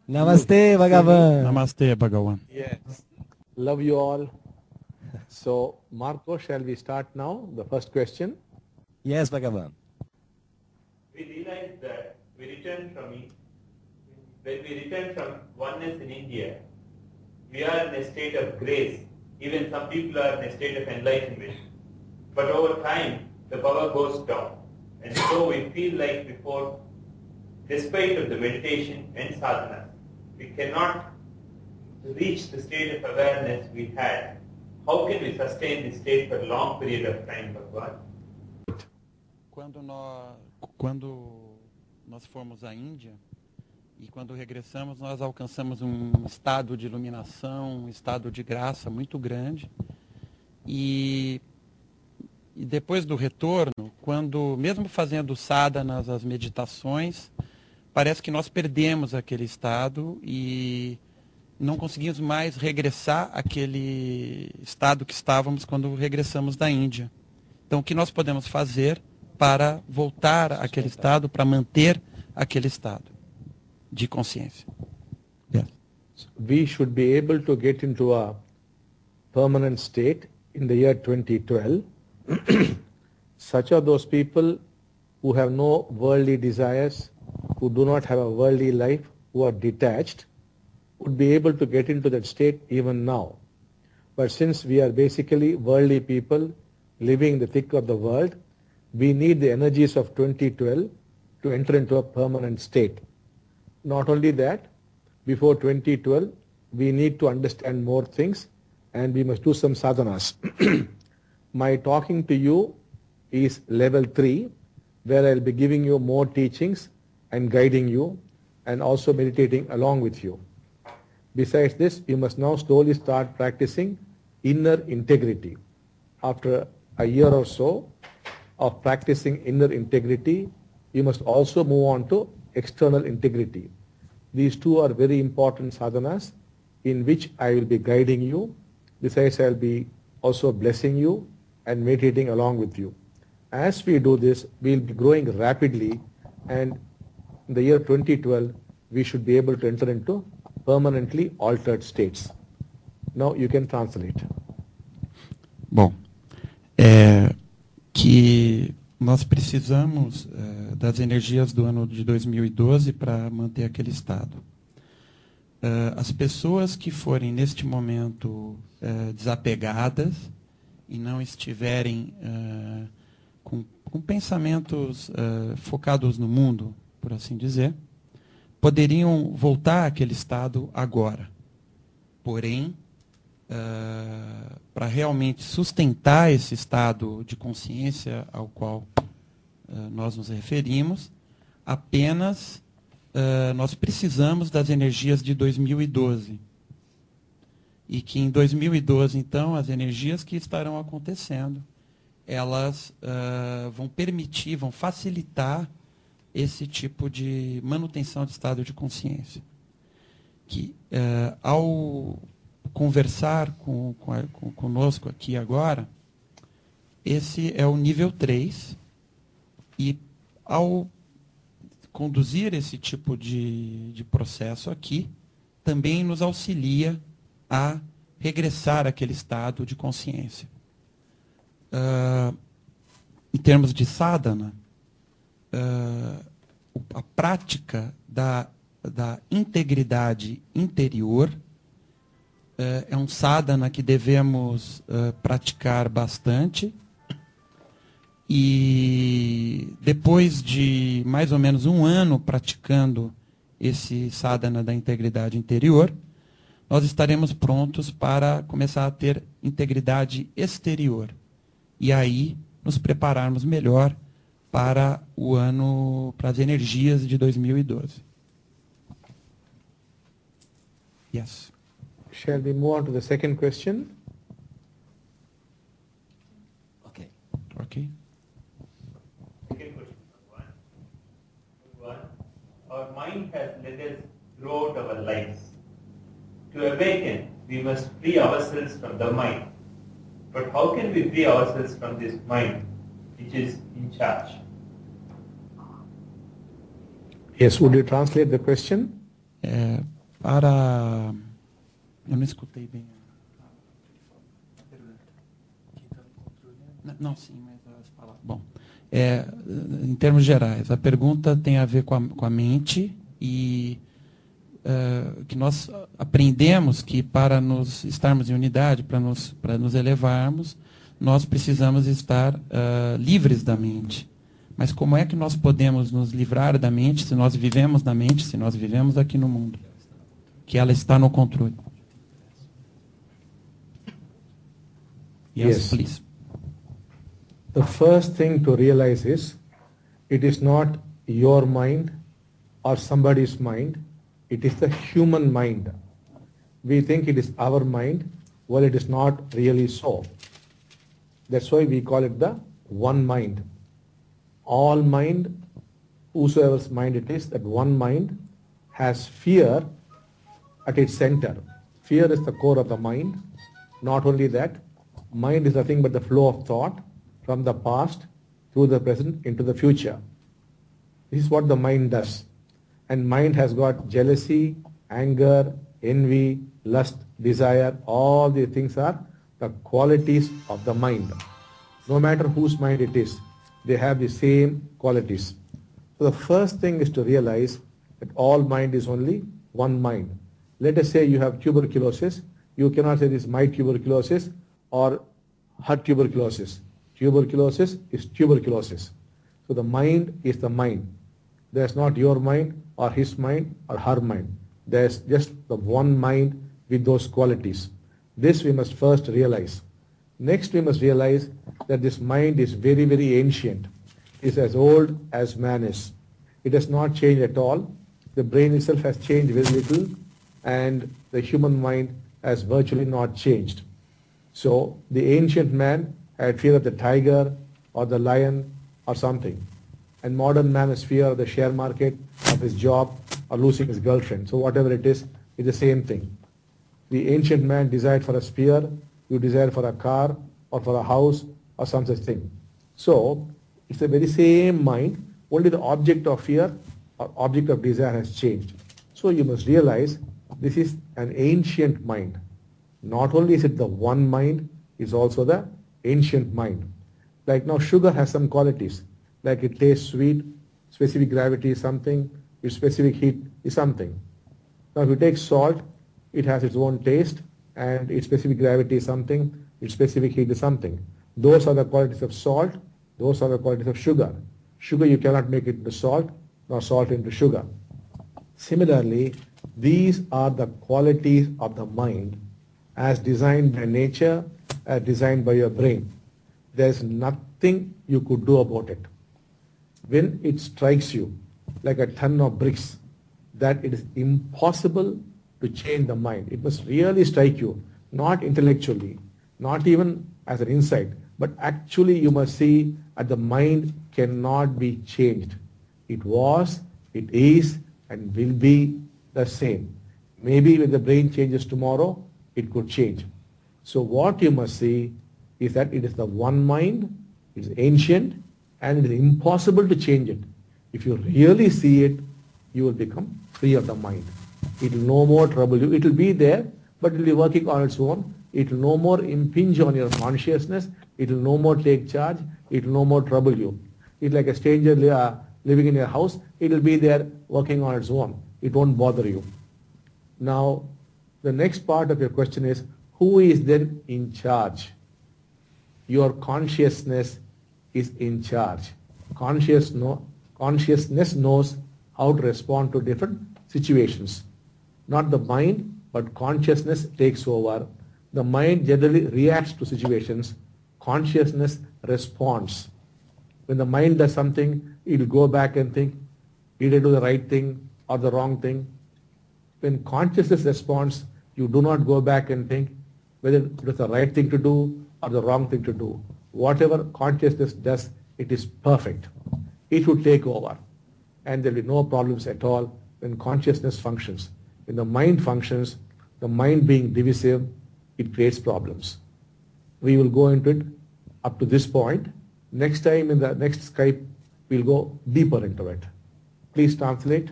Namaste, Bhagavan. Namaste, Bhagavan. Yes. Love you all. So, Marco, shall we start now? The first question. Yes, Bhagavan. We realize that when we return from oneness in India, we are in a state of grace. Even some people are in a state of enlightenment. But over time, the power goes down. And so we feel like before, despite of the meditation and sadhana, we cannot reach the state of awareness we had. How can we sustain this state for a long period of time, Bhagavan? Quando nós fomos à Índia e quando regressamos, nós alcançamos um estado de iluminação, um estado de graça muito grande. E depois do retorno, quando mesmo fazendo sadhanas, as meditações, parece que nós perdemos aquele estado e não conseguimos mais regressar àquele estado que estávamos quando regressamos da Índia. Então, o que nós podemos fazer para voltar àquele estado, para manter aquele estado de consciência? Yes. We should be able to get into a permanent state in the year 2012. Such are those people who have no worldly desires, who do not have a worldly life, who are detached, would be able to get into that state even now. But since we are basically worldly people living in the thick of the world, we need the energies of 2012 to enter into a permanent state. Not only that, before 2012, we need to understand more things and we must do some sadhanas. My talking to you is level 3, where I'll be giving you more teachings and guiding you and also meditating along with you. Besides this, you must now slowly start practicing inner integrity. After a year or so of practicing inner integrity, you must also move on to external integrity. These two are very important sadhanas in which I will be guiding you. Besides, I will be also blessing you and meditating along with you. As we do this, we will be growing rapidly, and in the year 2012, we should be able to enter into permanently altered states. Now you can translate. Bom, que nós precisamos das energias do ano de 2012 para manter aquele estado. As pessoas que forem neste momento desapegadas e não estiverem com pensamentos focados no mundo, por assim dizer, poderiam voltar àquele estado agora. Porém, para realmente sustentar esse estado de consciência ao qual nós nos referimos, apenas nós precisamos das energias de 2012. E que em 2012, então, as energias que estarão acontecendo, elas vão permitir, vão facilitar esse tipo de manutenção de estado de consciência. Que ao conversar conosco aqui agora, esse é o nível 3, e ao conduzir esse tipo de processo aqui, também nos auxilia a regressar àquele estado de consciência. Em termos de sadhana, a prática da integridade interior é um sadhana que devemos praticar bastante, e depois de mais ou menos um ano praticando esse sadhana da integridade interior, nós estaremos prontos para começar a ter integridade exterior. E aí nos prepararmos melhor para o ano, para as energias de 2012. Yes. Shall we move on to the second question? Okay. Okay. Second question. One. Our mind has led us throughout our lives. To awaken, we must free ourselves from the mind. But how can we free ourselves from this mind, which is in charge? Yes, would you translate the question? Para... Eu não escutei bem a pergunta. Não, sim, mas as palavras... Bom, em termos gerais, a pergunta tem a ver com a mente e que nós aprendemos que para nos estarmos em unidade, para nos elevarmos, nós precisamos estar livres da mente. Mas como é que nós podemos nos livrar da mente se nós vivemos na mente, se nós vivemos aqui no mundo? Que ela está no controle. Yes. Please. The first thing to realize is, it is not your mind or somebody's mind, it is the human mind. We think it is our mind, well, it is not really so. That's why we call it the one mind. All mind, whosoever's mind it is, that one mind has fear at its center. Fear is the core of the mind. Not only that, mind is nothing but the flow of thought from the past through the present into the future. This is what the mind does. And mind has got jealousy, anger, envy, lust, desire. All these things are the qualities of the mind. No matter whose mind it is, they have the same qualities. So the first thing is to realize that all mind is only one mind. Let us say you have tuberculosis. You cannot say this is my tuberculosis or her tuberculosis. Tuberculosis is tuberculosis. So the mind is the mind. There's not your mind or his mind or her mind. There's just the one mind with those qualities. This we must first realize. Next we must realize that this mind is very, very ancient. It's as old as man is. It has not changed at all. The brain itself has changed very little, and the human mind has virtually not changed. So the ancient man had fear of the tiger or the lion or something. And modern man has fear of the share market, of his job, or losing his girlfriend. So whatever it is, it's the same thing. The ancient man desired for a spear, you desire for a car, or for a house, or some such thing. So it's the very same mind, only the object of fear or object of desire has changed. So you must realize this is an ancient mind. Not only is it the one mind, it's also the ancient mind. Like now sugar has some qualities, like it tastes sweet, specific gravity is something, its specific heat is something. Now if you take salt, it has its own taste, and its specific gravity is something, its specific heat is something. Those are the qualities of salt, those are the qualities of sugar. Sugar you cannot make it into salt, nor salt into sugar. Similarly, these are the qualities of the mind as designed by nature, as designed by your brain. There's nothing you could do about it. When it strikes you like a ton of bricks, that it is impossible to change the mind. It must really strike you, not intellectually, not even as an insight, but actually you must see that the mind cannot be changed. It was, it is, and will be the same. Maybe when the brain changes tomorrow, it could change. So what you must see is that it is the one mind, it is ancient, and it is impossible to change it. If you really see it, you will become free of the mind. It will no more trouble you. It will be there, but it will be working on its own. It will no more impinge on your consciousness. It will no more take charge. It will no more trouble you. It's like a stranger living in your house. It will be there working on its own. It won't bother you. Now, the next part of your question is, who is then in charge? Your consciousness is in charge. Consciousness knows how to respond to different situations. Not the mind, but consciousness takes over. The mind generally reacts to situations. Consciousness responds. When the mind does something, it will go back and think, did I do the right thing or the wrong thing? When consciousness responds, you do not go back and think whether it was the right thing to do or the wrong thing to do. Whatever consciousness does, it is perfect. It will take over. And there will be no problems at all when consciousness functions. When the mind functions, the mind being divisive, it creates problems. We will go into it up to this point. Next time in the next Skype, we'll go deeper into it. Please translate.